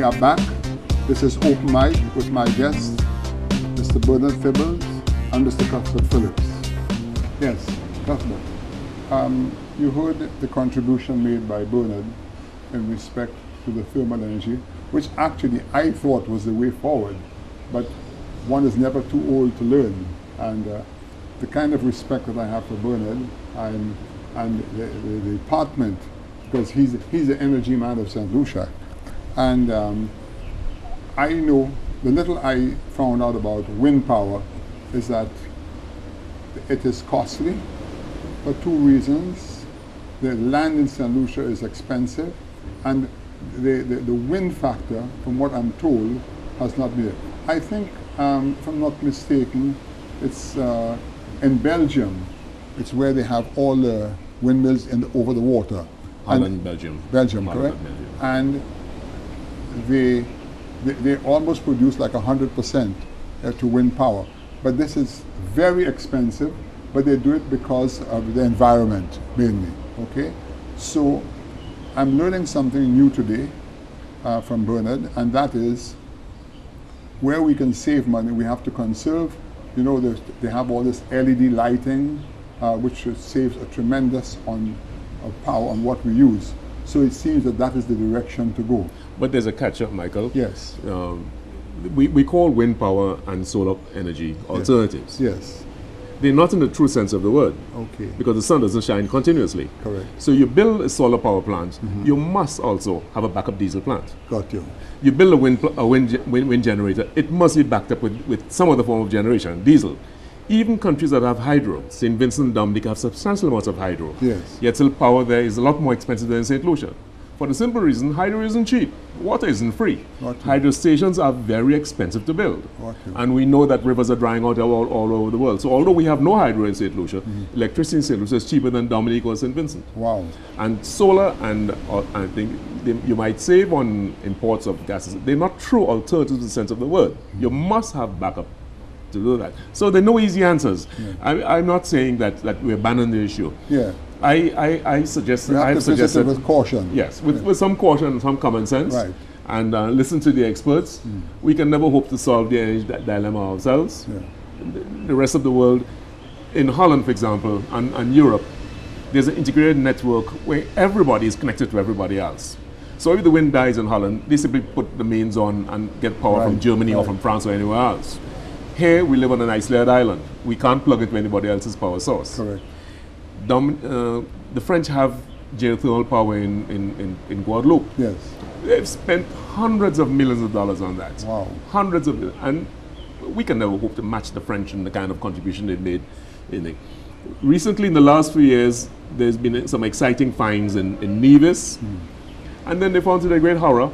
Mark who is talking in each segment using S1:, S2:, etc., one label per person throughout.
S1: are back. This is Open Mic with my guests, Mr. Bernard Fibbles and Mr. Cuthbert Phillips. Yes, Cuthbert. You heard the contribution made by Bernard in respect to the thermal energy, which actually I thought was the way forward, but one is never too old to learn. And the kind of respect that I have for Bernard and the department, because he's the energy man of St. Lucia. And I know, the little I found out about wind power is that it is costly for two reasons. The land in St. Lucia is expensive, and the wind factor, from what I'm told, has not been. I think, if I'm not mistaken, it's in Belgium. It's where they have all the windmills over the water.
S2: Holland, Belgium.
S1: Belgium, correct? And they almost produce like 100% to wind power. But this is very expensive, but they do it because of the environment, mainly, okay? So I'm learning something new today from Bernard, and that is where we can save money, we have to conserve. You know, they have all this LED lighting, which saves a tremendous of power on what we use. So it seems that is the direction to go.
S2: But there's a catch-up, Michael.
S1: Yes.
S2: We call wind power and solar energy alternatives.
S1: Yes.
S2: They're not in the true sense of the word.
S1: Okay.
S2: Because the sun doesn't shine continuously.
S1: Correct.
S2: So you build a solar power plant, you must also have a backup diesel plant.
S1: Got you.
S2: You build a wind generator, it must be backed up with some other form of generation, diesel. Even countries that have hydro, St. Vincent and Dominica have substantial amounts of hydro.
S1: Yes.
S2: Yet still power there is a lot more expensive than in St. Lucia. For the simple reason, hydro isn't cheap. Water isn't free. Hydro stations are very expensive to build. And we know that rivers are drying out all over the world. So although we have no hydro in St. Lucia, electricity in St. Lucia is cheaper than Dominica or St. Vincent.
S1: Wow. I
S2: think you might save on imports of gases. They're not true alternatives in the sense of the word. You must have backup to do that. So there are no easy answers. I'm not saying that we abandon the issue.
S1: Yeah.
S2: I suggest I've suggested
S1: with caution.
S2: Yes, with some caution and some common sense.
S1: Right.
S2: And listen to the experts. We can never hope to solve the energy dilemma ourselves.
S1: Yeah.
S2: The rest of the world, in Holland, for example, and Europe, there's an integrated network where everybody is connected to everybody else. So if the wind dies in Holland, they simply put the mains on and get power from Germany or from France or anywhere else. Here we live on an isolated island. We can't plug into anybody else's power source.
S1: Correct.
S2: The French have geothermal power in Guadeloupe.
S1: Yes.
S2: They've spent hundreds of millions of dollars on that.
S1: Wow.
S2: Hundreds of millions. And we can never hope to match the French in the kind of contribution they've made. Recently, in the last few years, there's been some exciting finds in Nevis. And then they found to their great horror,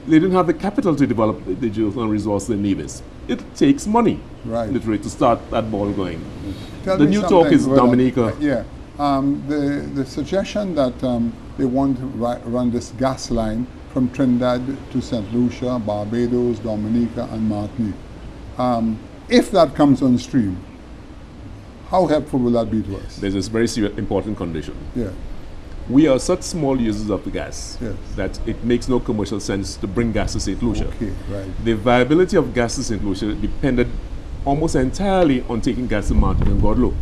S2: they didn't have the capital to develop the geothermal resource in Nevis. It takes money, literally, to start that ball going. The new talk is Dominica.
S1: The suggestion that they want to run this gas line from Trinidad to St. Lucia, Barbados, Dominica, and Martinique. If that comes on stream, how helpful will that be to us?
S2: There's this very serious, important condition.
S1: Yeah.
S2: We are such small users of the gas that it makes no commercial sense to bring gas to St. Lucia.
S1: Okay, right.
S2: The viability of gas to St. Lucia depended almost entirely on taking gas to Martinique and Guadeloupe,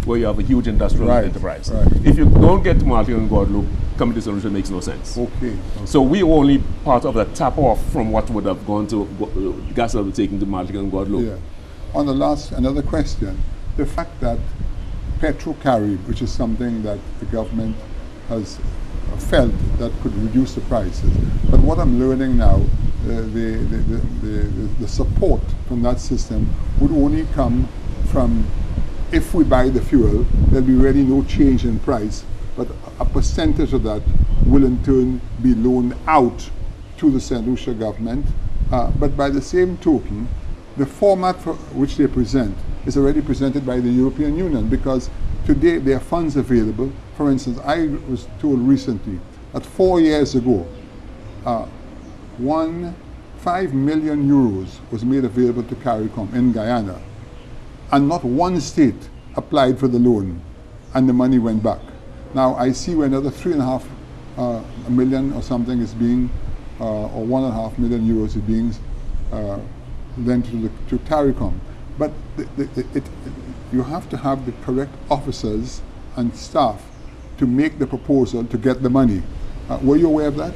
S2: where you have a huge industrial enterprise. If you don't get to Martinique and Guadeloupe, coming to St. Lucia makes no sense.
S1: Okay.
S2: So we are only part of the tap off from what would have gone to gas that was taken to Martinique and Guadeloupe.
S1: Yeah. On the last, another question. The fact that Petrocarib, which is something that the government has felt that could reduce the prices. But what I'm learning now, the support from that system would only come from, if we buy the fuel, there'll be really no change in price, but a percentage of that will in turn be loaned out to the St. Lucia government. But by the same token, the format for which they present is already presented by the European Union, because today there are funds available. For instance, I was told recently that 4 years ago, 5 million euros was made available to CARICOM in Guyana, and not one state applied for the loan, and the money went back. Now I see where another 3.5 million or something is being or €1.5 million is being lent to CARICOM. But you have to have the correct officers and staff to make the proposal to get the money. Were you aware of that?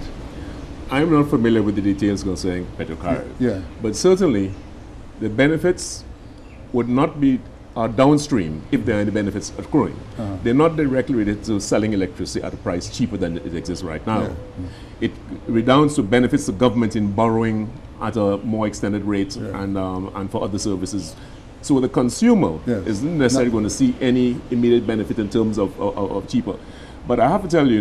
S2: I'm not familiar with the details concerning Petrocarb.
S1: Yeah.
S2: But certainly, the benefits would not be downstream if there are any benefits accruing. They're not directly related to selling electricity at a price cheaper than it exists right now.
S1: Yeah.
S2: It redounds to benefits the government in borrowing at a more extended rate and for other services. So the consumer isn't necessarily going to see any immediate benefit in terms of cheaper. But I have to tell you,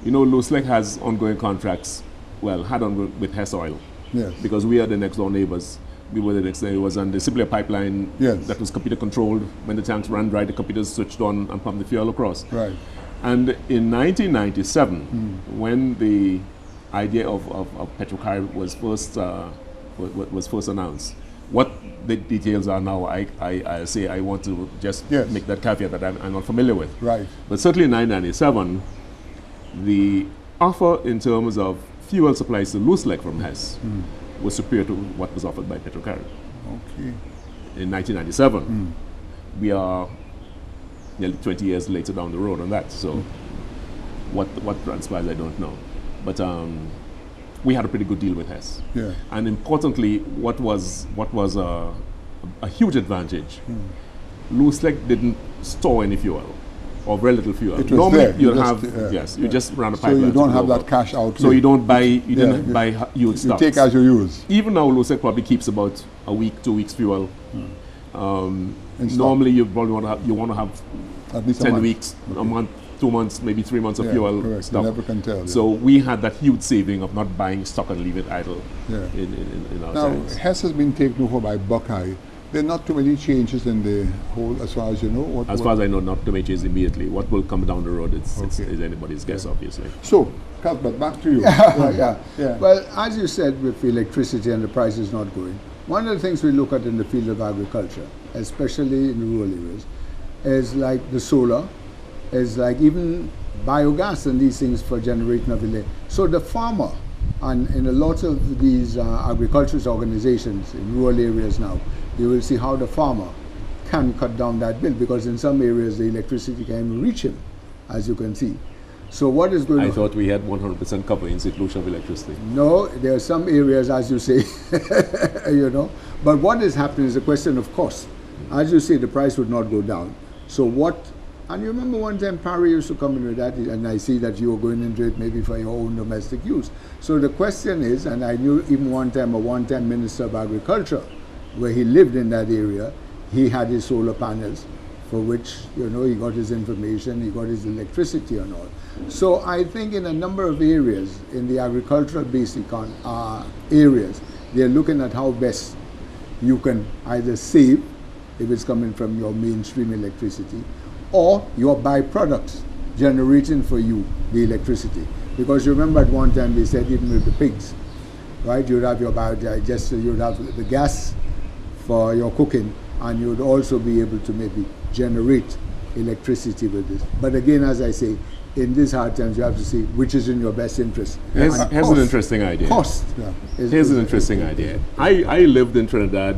S2: Luslec has ongoing contracts, had ongoing with Hess Oil.
S1: Yes.
S2: Because we are the next door neighbors. We were the next door neighbors, and there's simply a pipeline that was computer controlled. When the tanks ran dry, the computers switched on and pumped the fuel across.
S1: Right.
S2: And in 1997, when the idea of Petrocarb was first announced, what the details are now, I say I want to just make that caveat that I'm not familiar with.
S1: Right.
S2: But certainly in 1997, the offer in terms of fuel supplies to Luslec from Hess was superior to what was offered by Petrocarb.
S1: Okay.
S2: In 1997, we are nearly 20 years later down the road on that. So what transpires, I don't know. But we had a pretty good deal with Hess.
S1: Yeah.
S2: And importantly, what was a huge advantage, Luslec didn't store any fuel, or very little fuel.
S1: It was
S2: Normally
S1: there.
S2: you just run a pipeline.
S1: So you don't have that cash out.
S2: So you don't buy, didn't buy huge stocks.
S1: You take as you use.
S2: Even now, Luslec probably keeps about a week, 2 weeks fuel. Normally you probably want to have
S1: at least
S2: 10 weeks, a month, 2 months, maybe 3 months of fuel
S1: correct.
S2: stock.
S1: You never can tell.
S2: So we had that huge saving of not buying stock and leave it idle in our
S1: Now,
S2: tanks.
S1: Hess has been taken over by Buckeye. There are not too many changes in the whole, as far as you know.
S2: As far as I know, not too many changes immediately. What will come down the road is anybody's guess, obviously.
S1: So, Cuthbert, back to you.
S3: Well, as you said, with electricity and the prices not going, one of the things we look at in the field of agriculture, especially in the rural areas, is like the solar, is like even biogas and these things for generating of electricity. So the farmer, and in a lot of these agricultural organizations in rural areas now, you will see how the farmer can cut down that bill, because in some areas the electricity can even reach him, as you can see. So what is going on?
S2: I thought we had 100% cover in situation of electricity.
S3: No, there are some areas, as you say, But what is happening is a question of cost. As you say, the price would not go down. So and you remember one time Parry used to come in with that, and I see that you were going into it maybe for your own domestic use. So the question is, and I knew even one time a one-time Minister of Agriculture, where he lived in that area, he had his solar panels, for which, he got his information, he got his electricity and all. So I think in a number of areas, in the agricultural basic areas, they're looking at how best you can either save, if it's coming from your mainstream electricity, or your byproducts generating for you the electricity. Because you remember at one time they said even with the pigs, right, you'd have your biodigester, you'd have the gas for your cooking, and you'd also be able to maybe generate electricity with this. But again, as I say, in these hard times, you have to see which is in your best interest.
S2: Here's an interesting idea.
S3: Cost.
S2: Here's an interesting idea. I lived in Trinidad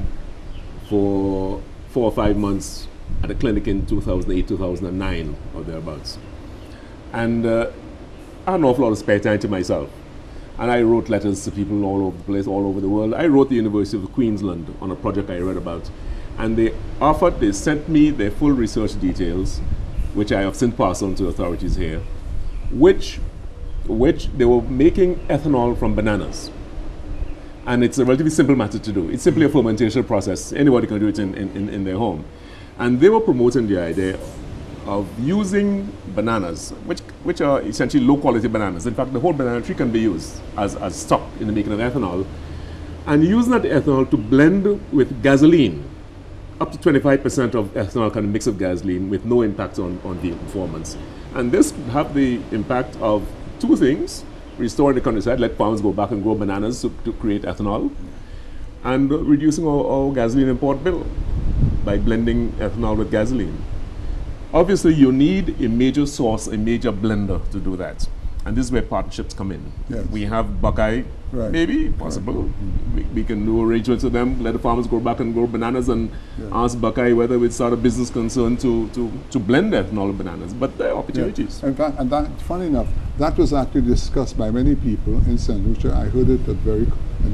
S2: for 4 or 5 months at a clinic in 2008, 2009, or thereabouts. And I had an awful lot of spare time to myself. And I wrote letters to people all over the place, all over the world. I wrote the University of Queensland on a project I read about. And they sent me their full research details, which I have since passed on to authorities here, which they were making ethanol from bananas. And it's a relatively simple matter to do. It's simply a fermentation process. Anybody can do it in their home. And they were promoting the idea of using bananas, which are essentially low-quality bananas. In fact, the whole banana tree can be used as stock in the making of ethanol. And using that ethanol to blend with gasoline. Up to 25% of ethanol can mix with gasoline with no impact on vehicle performance. And this could have the impact of two things: restoring the countryside, let farmers go back and grow bananas to create ethanol, and reducing our gasoline import bill by blending ethanol with gasoline. Obviously, you need a major source, a major blender to do that. And this is where partnerships come in.
S1: Yes.
S2: We have Buckeye,
S1: Right.
S2: maybe, possible. We can do arrangements with them, let the farmers go back and grow bananas and ask Buckeye whether we start a business concern to blend ethanol bananas. But there are opportunities.
S1: In fact, and that, funny enough, that was actually discussed by many people in St. Lucia. I heard it at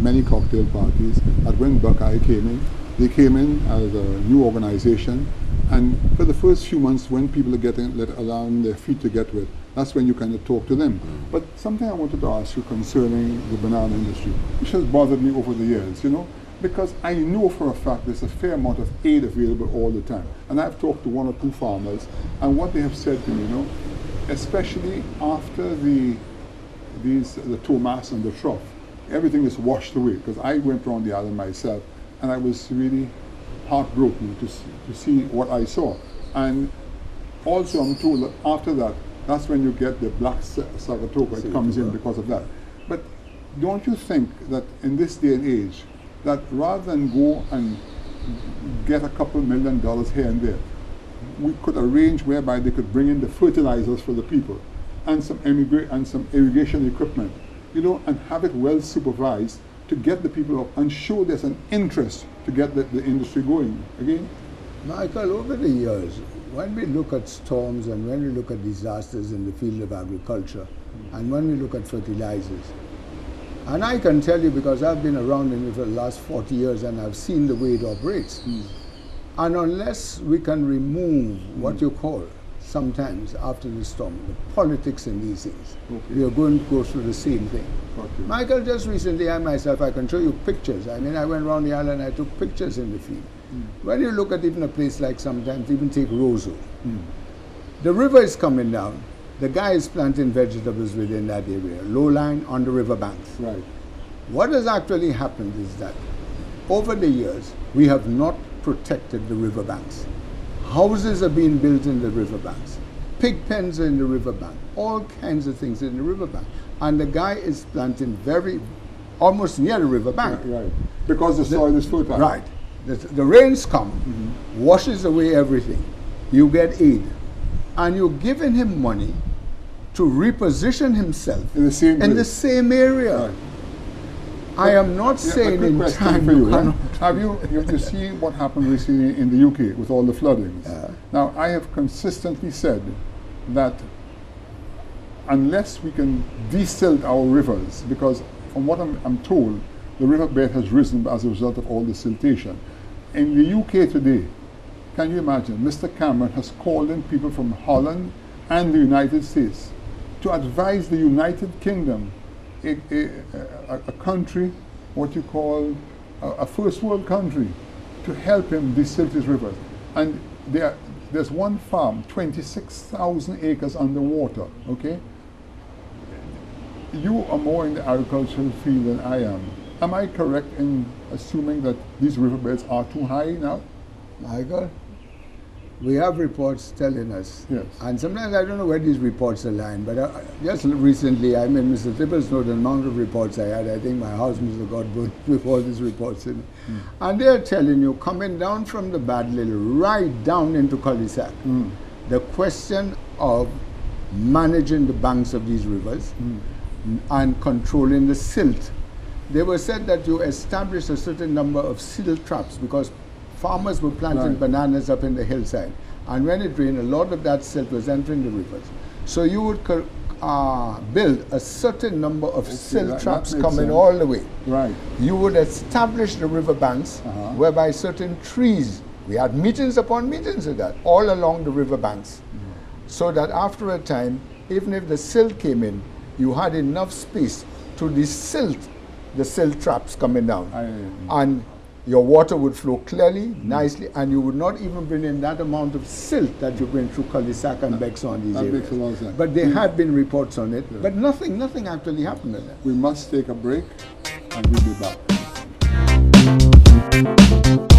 S1: many cocktail parties. That when Buckeye came in, they came in as a new organization, and for the first few months, when people are getting allowing their feet to get wet, that's when you kind of talk to them. But something I wanted to ask you concerning the banana industry, which has bothered me over the years, you know, because I know for a fact there's a fair amount of aid available all the time. And I've talked to 1 or 2 farmers, and what they have said to me, you know, especially after the Thomas and the trough, everything is washed away. Because I went around the island myself, and I was really heartbroken to see what I saw. And also I'm told that after that, that's when you get the black Sagatoka. It comes in because of that. But don't you think that in this day and age, that rather than go and get a couple $1 million here and there, we could arrange whereby they could bring in the fertilizers for the people and some irrigation equipment, you know, and have it well supervised to get the people up and show there's an interest to get the industry going again?
S3: Michael, over the years, when we look at storms and when we look at disasters in the field of agriculture, and when we look at fertilizers, and I can tell you because I've been around in it for the last 40 years and I've seen the way it operates, and unless we can remove what you call sometimes after the storm, the politics in these things, we are going to go through the same thing. Michael, just recently I myself, I can show you pictures. I mean, I went around the island, I took pictures in the field. When you look at even a place like sometimes, even take Roseau, the river is coming down. The guy is planting vegetables within that area, low line on the river banks.
S1: Right.
S3: What has actually happened is that over the years, we have not protected the river banks. Houses are being built in the river banks. Pig pens are in the river bank. All kinds of things in the river bank. And the guy is planting almost near the river bank.
S1: Right. Because the soil is fertile.
S3: Right. The rains come, washes away everything. You get aid. And you're giving him money to reposition himself
S1: in the same
S3: area.
S1: Right.
S3: I am not saying in time
S1: for you. Have you seen what happened recently in the UK with all the floodings? Now, I have consistently said that unless we can desilt our rivers, because from what I'm told, the riverbed has risen as a result of all the siltation. In the UK today, can you imagine, Mr. Cameron has called in people from Holland and the United States to advise the United Kingdom, a country, what you call a first world country, to help him desilt his rivers. And there's one farm, 26,000 acres underwater, okay? You are more in the agricultural field than I am. Am I correct in assuming that these riverbeds are too high now?
S3: Michael, we have reports telling us,
S1: yes,
S3: and sometimes I don't know where these reports are lying, but just recently, I mean, Mr. Tibbles knows the amount of reports I had. I think my house must have got burnt with all these reports in it. And they're telling you, coming down from the Bad Little, right down into Cul-de-sac, the question of managing the banks of these rivers and controlling the silt. They were said that you establish a certain number of silt traps because farmers were planting bananas up in the hillside, and when it rained, a lot of that silt was entering the rivers. So you would build a certain number of silt traps coming all the way.
S1: Right.
S3: You would establish the river banks whereby certain trees, we had meetings upon meetings of that, all along the river banks, so that after a time, even if the silt came in, you had enough space to desilt the silt traps coming down. And your water would flow clearly, nicely, and you would not even bring in that amount of silt that you bring through Cul-de-sac and Bexon, these areas.
S1: Makes a lot of sense.
S3: But there have been reports on it, but nothing actually happened in that.
S1: We must take a break, and we'll be back.